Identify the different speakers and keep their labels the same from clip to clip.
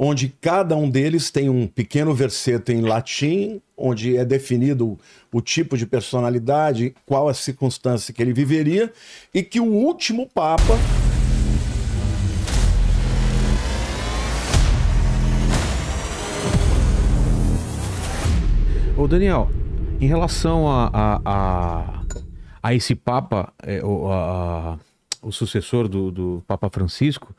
Speaker 1: onde cada um deles tem um pequeno verseto em latim, onde é definido o tipo de personalidade, qual a circunstância que ele viveria, e que o último Papa.
Speaker 2: Ô Daniel, em relação a esse Papa, o sucessor do Papa Francisco,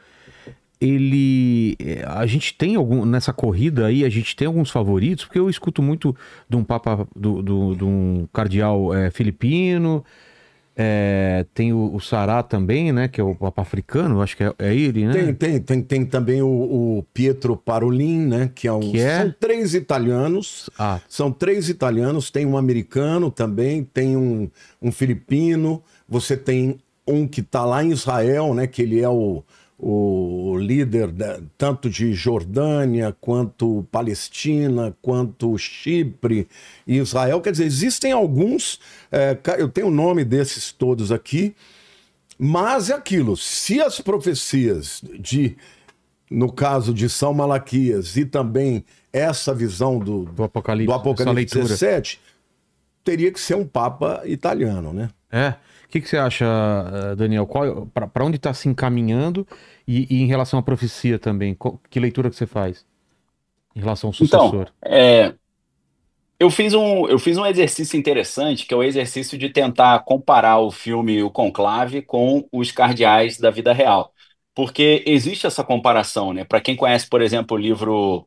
Speaker 2: a gente tem nessa corrida aí, a gente tem alguns favoritos, porque eu escuto muito de um Papa, de um cardeal filipino, tem o Sará também, né, que é o Papa africano, acho que é ele, né?
Speaker 1: Tem também o Pietro Parolin, né? São três italianos. São três italianos, tem um americano também, tem um filipino, você tem um que está lá em Israel, né? Que ele é o líder tanto de Jordânia, quanto Palestina, quanto Chipre e Israel. Quer dizer, existem alguns, eu tenho o nome desses todos aqui, mas é aquilo, se as profecias no caso de São Malaquias e também essa visão do Apocalipse 17, teria que ser um Papa italiano, né?
Speaker 2: O que você acha, Daniel? Para onde está se encaminhando e em relação à profecia também? Que leitura que você faz em relação ao sucessor?
Speaker 3: Então, eu fiz um exercício interessante, que é o exercício de tentar comparar o filme O Conclave com os cardeais da vida real. Porque existe essa comparação, né? Para quem conhece, por exemplo, o livro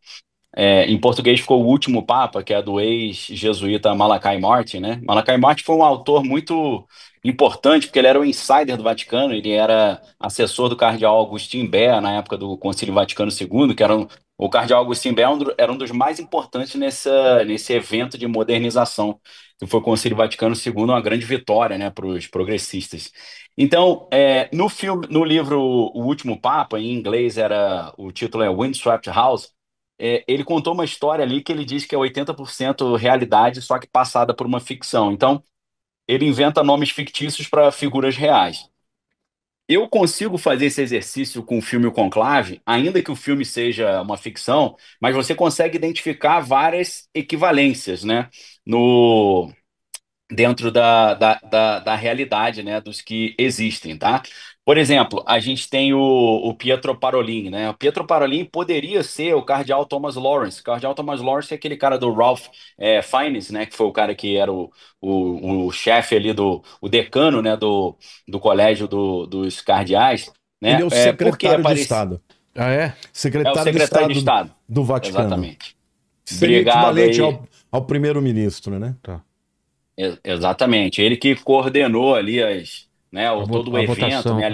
Speaker 3: em português ficou O Último Papa, que é do ex-jesuíta Malachi Martin, né? Malachi Martin foi um autor muito importante, porque ele era o insider do Vaticano, ele era assessor do cardeal Agustin Bea na época do Concílio Vaticano II, o cardeal Agustin Bea era um dos mais importantes nesse evento de modernização, que foi o Concílio Vaticano II, uma grande vitória, né, para os progressistas. Então, no livro O Último Papa, em inglês o título é Windswept House, ele contou uma história ali que ele diz que é 80% realidade, só que passada por uma ficção. Então, ele inventa nomes fictícios para figuras reais. Eu consigo fazer esse exercício com o filme O Conclave, ainda que o filme seja uma ficção, mas você consegue identificar várias equivalências, né? No, Dentro da realidade, né, dos que existem, tá? Por exemplo, a gente tem o Pietro Parolin, né? O Pietro Parolin poderia ser o cardeal Thomas Lawrence. O cardeal Thomas Lawrence é aquele cara do Ralph Fiennes, né? Que foi o cara que era o chefe ali o decano, né? Do colégio dos cardeais,
Speaker 1: Ele
Speaker 3: né?
Speaker 1: é o
Speaker 3: Porque
Speaker 1: secretário de
Speaker 3: aparece...
Speaker 1: Estado.
Speaker 2: Ah, é?
Speaker 3: É o
Speaker 1: Secretário de
Speaker 3: secretário de
Speaker 1: Estado
Speaker 3: Estado.
Speaker 1: do Vaticano.
Speaker 3: Exatamente.
Speaker 1: Seria
Speaker 3: Obrigado
Speaker 1: equivalente
Speaker 3: aí.
Speaker 1: ao primeiro-ministro, né?
Speaker 2: Tá.
Speaker 3: Exatamente, ele que coordenou ali todo o
Speaker 2: A
Speaker 3: evento,
Speaker 2: votação.
Speaker 3: né?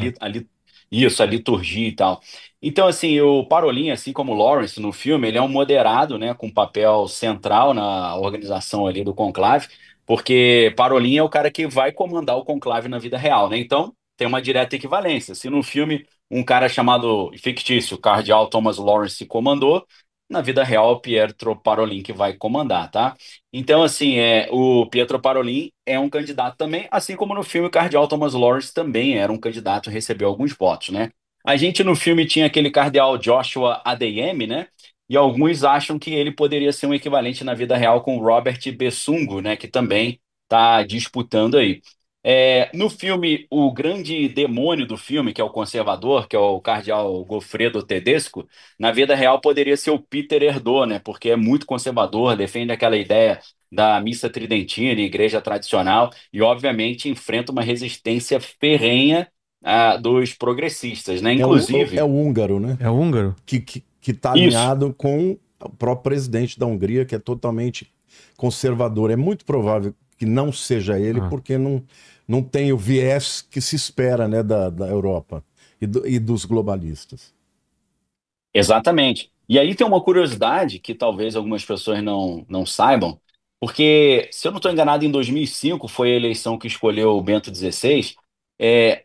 Speaker 3: Isso, a liturgia e tal. Então, assim, o Parolin, assim como o Lawrence no filme, ele é um moderado, né? Com papel central na organização ali do conclave, porque Parolin é o cara que vai comandar o conclave na vida real, né? Então, tem uma direta equivalência. Se no filme um cara chamado fictício, Cardeal Thomas Lawrence, comandou, na vida real, o Pietro Parolin que vai comandar, tá? Então, assim, o Pietro Parolin é um candidato também, assim como no filme o Cardeal Thomas Lawrence também era um candidato, recebeu alguns votos, né? A gente no filme tinha aquele cardeal Joshua ADM, né? E alguns acham que ele poderia ser um equivalente na vida real com o Robert Bessungo, né? Que também está disputando aí. No filme, o grande demônio do filme, que é o conservador, que é o cardeal Goffredo Tedesco, na vida real poderia ser o Peter Erdo, né? Porque é muito conservador, defende aquela ideia da missa tridentina, igreja tradicional, e obviamente enfrenta uma resistência ferrenha dos progressistas, né?
Speaker 1: É o
Speaker 3: Inclusive,
Speaker 1: húngaro, né?
Speaker 2: É húngaro?
Speaker 1: Que está
Speaker 3: isso.
Speaker 1: alinhado com o próprio presidente da Hungria, que é totalmente conservador. É muito provável que não seja ele, porque não tem o viés que se espera, né, da Europa e dos globalistas.
Speaker 3: Exatamente. E aí tem uma curiosidade que talvez algumas pessoas não saibam, porque, se eu não estou enganado, em 2005 foi a eleição que escolheu o Bento XVI. é,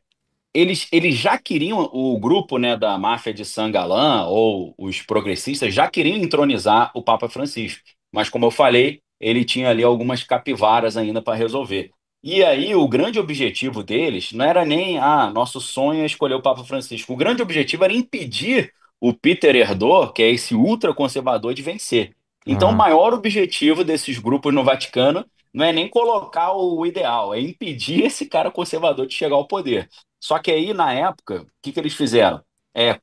Speaker 3: eles já queriam, o grupo, né, da máfia de Sangalã, ou os progressistas, já queriam entronizar o Papa Francisco. Mas, como eu falei, ele tinha ali algumas capivaras ainda para resolver. E aí, o grande objetivo deles não era nem, nosso sonho é escolher o Papa Francisco. O grande objetivo era impedir o Peter herdou, que é esse ultraconservador, de vencer. Então, o maior objetivo desses grupos no Vaticano não é nem colocar o ideal, é impedir esse cara conservador de chegar ao poder. Só que aí, na época, o que eles fizeram?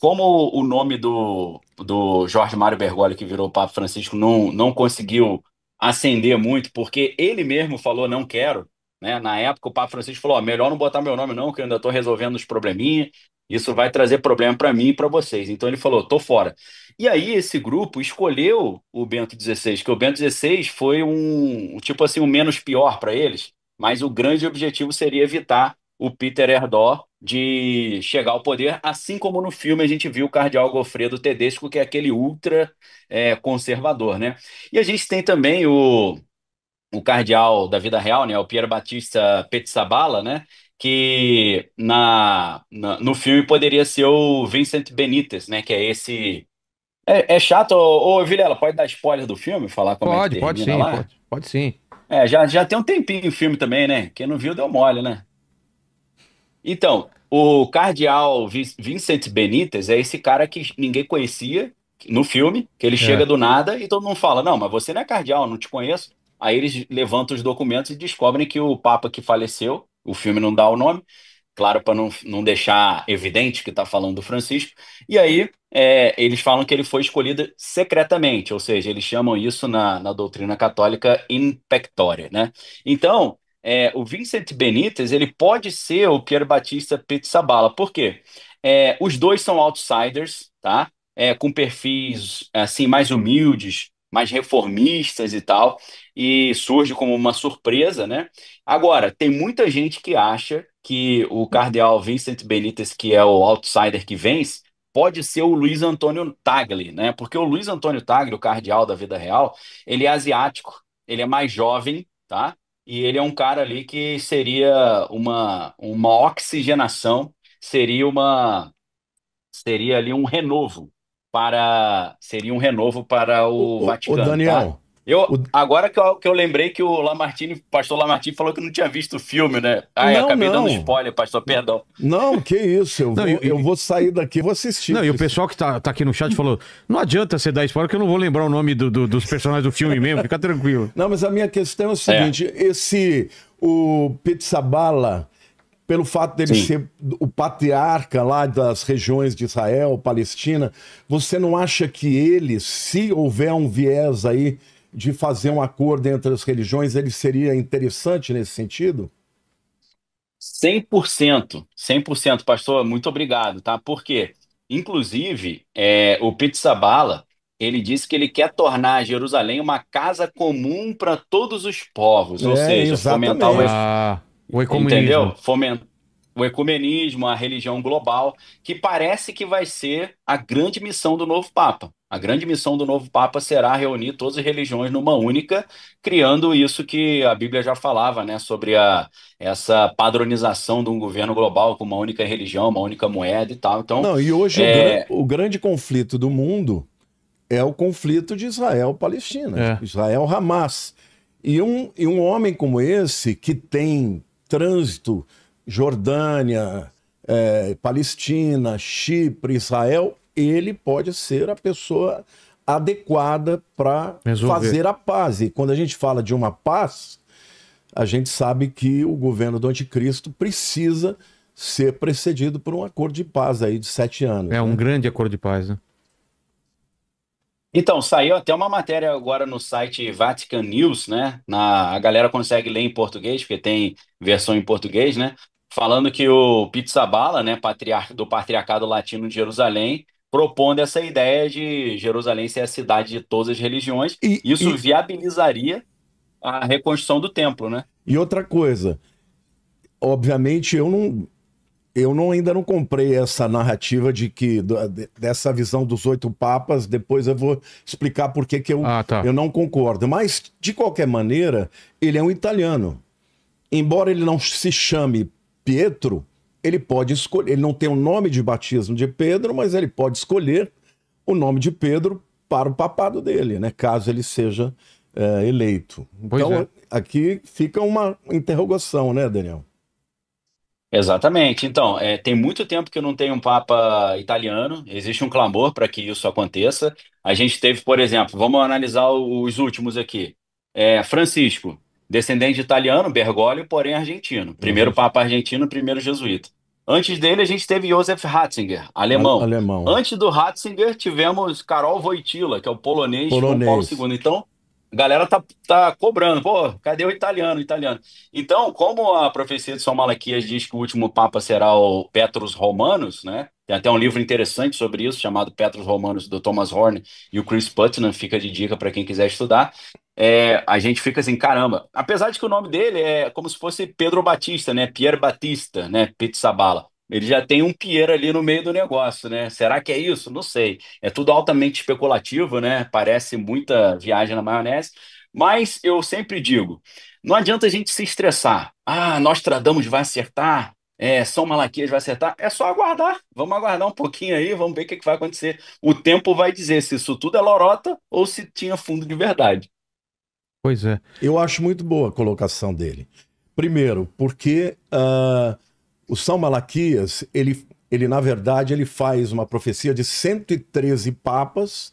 Speaker 3: Como o nome do Jorge Mário Bergoglio, que virou Papa Francisco, não conseguiu ascender muito, porque ele mesmo falou, não quero, né? Na época, o Papa Francisco falou, ó, melhor não botar meu nome não, que eu ainda estou resolvendo os probleminhas, isso vai trazer problema para mim e para vocês. Então ele falou, tô fora. E aí esse grupo escolheu o Bento XVI, que o Bento XVI foi tipo assim, um menos pior para eles, mas o grande objetivo seria evitar o Peter Erdó de chegar ao poder, assim como no filme a gente viu o cardeal Goffredo Tedesco, que é aquele ultra conservador, né? E a gente tem também o cardeal da vida real, né, o Pier Battista Pizzaballa, né, que no filme poderia ser o Vincent Benítez, né, que é esse... É chato, ô Vilela, pode dar spoiler do filme, falar como é que
Speaker 2: Pode
Speaker 3: termina
Speaker 2: sim,
Speaker 3: lá?
Speaker 2: pode sim.
Speaker 3: Já tem um tempinho o filme também, né? Quem não viu deu mole, né? Então, o cardeal Vincent Benítez é esse cara que ninguém conhecia no filme, que ele chega
Speaker 2: É.
Speaker 3: do nada e todo mundo fala: Não, mas você não é cardeal, não te conheço. Aí eles levantam os documentos e descobrem que o Papa que faleceu, o filme não dá o nome, claro, para não deixar evidente que está falando do Francisco. E aí eles falam que ele foi escolhido secretamente, ou seja, eles chamam isso na doutrina católica in pectore, né? Então, o Vincent Benítez, ele pode ser o Pier Battista Pizzaballa. Por quê? Os dois são outsiders, tá? Com perfis assim mais humildes, mais reformistas e tal, e surge como uma surpresa, né? Agora, tem muita gente que acha que o cardeal Vincent Benítez, que é o outsider que vence, pode ser o Luiz Antônio Tagle, né? Porque o Luiz Antônio Tagle, o cardeal da vida real, ele é asiático, ele é mais jovem, tá? E ele é um cara ali que seria uma oxigenação, seria ali seria um renovo para o
Speaker 1: Ô,
Speaker 3: Vaticano, tá?
Speaker 1: Daniel,
Speaker 3: Eu
Speaker 1: o-
Speaker 3: agora que eu lembrei que o pastor Lamartine falou que não tinha visto o filme, né? Ai,
Speaker 1: não,
Speaker 3: acabei dando
Speaker 1: não.
Speaker 3: spoiler, pastor, perdão.
Speaker 1: Não, que isso.
Speaker 2: Não,
Speaker 1: Eu vou sair daqui e vou assistir.
Speaker 2: não, e o pessoal que tá aqui no chat falou: não adianta você dar spoiler, que eu não vou lembrar o nome dos personagens do filme mesmo, fica tranquilo.
Speaker 1: Não, mas a minha questão é o
Speaker 3: É,
Speaker 1: seguinte: o Pizzaballa, pelo fato dele
Speaker 3: sim.
Speaker 1: ser o patriarca lá das regiões de Israel, Palestina, você não acha que ele, se houver um viés aí de fazer um acordo entre as religiões, ele seria interessante nesse sentido?
Speaker 3: 100%, pastor, muito obrigado, tá? Por quê? Inclusive, o Pizzaballa, ele disse que ele quer tornar Jerusalém uma casa comum para todos os povos, ou
Speaker 1: É,
Speaker 3: seja, fomentar
Speaker 1: exatamente.
Speaker 2: O
Speaker 3: entendeu?
Speaker 2: ecumenismo.
Speaker 3: Fomentar o ecumenismo, a religião global, que parece que vai ser a grande missão do novo Papa. A grande missão do novo Papa será reunir todas as religiões numa única, criando isso que a Bíblia já falava, né, sobre essa padronização de um governo global com uma única religião, uma única moeda e tal. Então,
Speaker 1: Não, e hoje
Speaker 3: é,
Speaker 1: o grande conflito do mundo é o conflito de Israel-Palestina,
Speaker 2: É.
Speaker 1: Israel-Hamas. E um homem como esse, que tem trânsito, Jordânia, Palestina, Chipre, Israel, ele pode ser a pessoa adequada para
Speaker 2: Resolver.
Speaker 1: fazer a paz. E quando a gente fala de uma paz, a gente sabe que o governo do anticristo precisa ser precedido por um acordo de paz aí de 7 anos.
Speaker 2: É um
Speaker 1: né?
Speaker 2: grande acordo de paz, né?
Speaker 3: Então, saiu até uma matéria agora no site Vatican News, né? A galera consegue ler em português, porque tem versão em português, né? Falando que o Pizzaballa, né, patriarca do Patriarcado Latino de Jerusalém, propondo essa ideia de Jerusalém ser a cidade de todas as religiões.
Speaker 1: E,
Speaker 3: Isso
Speaker 1: e,
Speaker 3: viabilizaria a reconstrução do templo, né?
Speaker 1: e outra coisa, obviamente eu ainda não comprei essa narrativa dessa visão dos 8 papas. Depois eu vou explicar por que
Speaker 2: Tá.
Speaker 1: eu não concordo. Mas, de qualquer maneira, ele é um italiano. Embora ele não se chame Pietro, ele pode escolher. Ele não tem o nome de batismo de Pedro, mas ele pode escolher o nome de Pedro para o papado dele, né? Caso ele seja eleito.
Speaker 2: Pois
Speaker 1: Então,
Speaker 2: é.
Speaker 1: aqui fica uma interrogação, né, Daniel?
Speaker 3: Exatamente. Então, tem muito tempo que não tem um Papa italiano, existe um clamor para que isso aconteça. A gente teve, por exemplo, vamos analisar os últimos aqui. Francisco, descendente de italiano, Bergoglio, porém argentino. Primeiro Papa argentino, primeiro jesuíta. Antes dele, a gente teve Josef Ratzinger, alemão.
Speaker 1: Alemão.
Speaker 3: Antes do Ratzinger, tivemos Karol Wojtyła, que é o polonês João Paulo
Speaker 1: Polonês.
Speaker 3: II. Então, a galera tá cobrando, pô, cadê o italiano, Então, como a profecia de São Malaquias diz que o último papa será o Petrus Romanus, né? Tem até um livro interessante sobre isso, chamado Petrus Romanus, do Thomas Horn e o Chris Putnam, fica de dica para quem quiser estudar. A gente fica assim, caramba. Apesar de que o nome dele é como se fosse Pedro Batista, né? Pierre Batista, né? Pizzaballa. Ele já tem um Pierre ali no meio do negócio, né? Será que é isso? Não sei. É tudo altamente especulativo, né? Parece muita viagem na maionese. Mas eu sempre digo, não adianta a gente se estressar. Ah, Nostradamus vai acertar. São Malaquias vai acertar. É só aguardar. Vamos aguardar um pouquinho aí, vamos ver o que que vai acontecer. O tempo vai dizer se isso tudo é lorota ou se tinha fundo de verdade.
Speaker 2: Pois é.
Speaker 1: Eu acho muito boa a colocação dele. Primeiro, porque o São Malaquias, ele na verdade, ele faz uma profecia de 113 papas,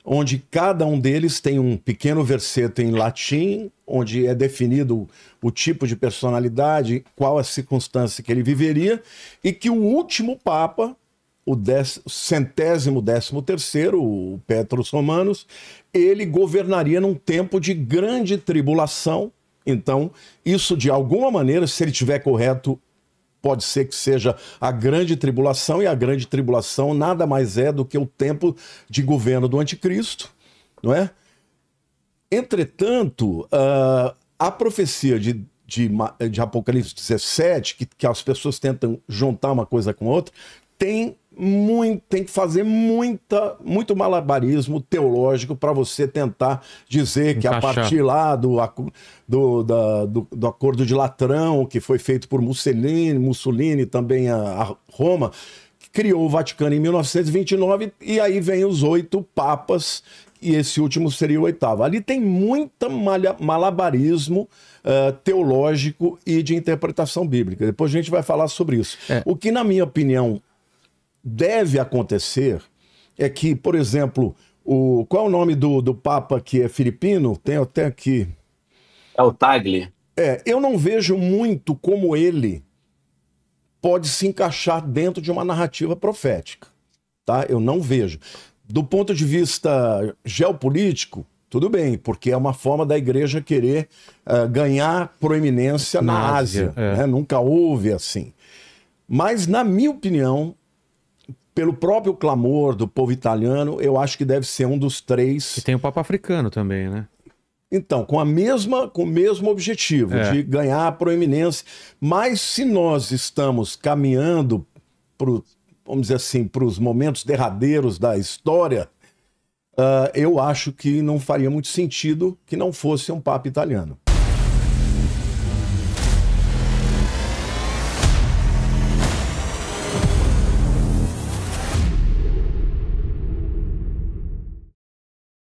Speaker 1: onde cada um deles tem um pequeno verseto em latim, onde é definido o tipo de personalidade, qual a circunstância que ele viveria, e que o último papa, o 113º, o Petrus Romanus, ele governaria num tempo de grande tribulação. Então, isso de alguma maneira, se ele estiver correto, pode ser que seja a grande tribulação, e a grande tribulação nada mais é do que o tempo de governo do anticristo, não é? Entretanto, a profecia de Apocalipse 17, que as pessoas tentam juntar uma coisa com outra, tem que fazer muito malabarismo teológico para você tentar dizer que a partir lá do Acordo de Latrão, que foi feito por Mussolini também a Roma, que criou o Vaticano em 1929, e aí vem os 8 papas, e esse último seria o 8º. Ali tem muito malabarismo teológico e de interpretação bíblica. Depois a gente vai falar sobre isso. O que, na minha opinião, deve acontecer é que, por exemplo, qual é o nome do Papa que é filipino? Tem até aqui.
Speaker 3: É o Tagle.
Speaker 1: Eu não vejo muito como ele pode se encaixar dentro de uma narrativa profética, tá? Eu não vejo. Do ponto de vista geopolítico, tudo bem, porque é uma forma da igreja querer ganhar proeminência na Ásia. Né? Nunca houve assim. Mas, na minha opinião, pelo próprio clamor do povo italiano, eu acho que deve ser um dos 3.
Speaker 2: E tem o Papa africano também, né?
Speaker 1: Então, com o mesmo objetivo, de ganhar a proeminência. Mas se nós estamos caminhando vamos dizer assim, para os momentos derradeiros da história, eu acho que não faria muito sentido que não fosse um Papa italiano.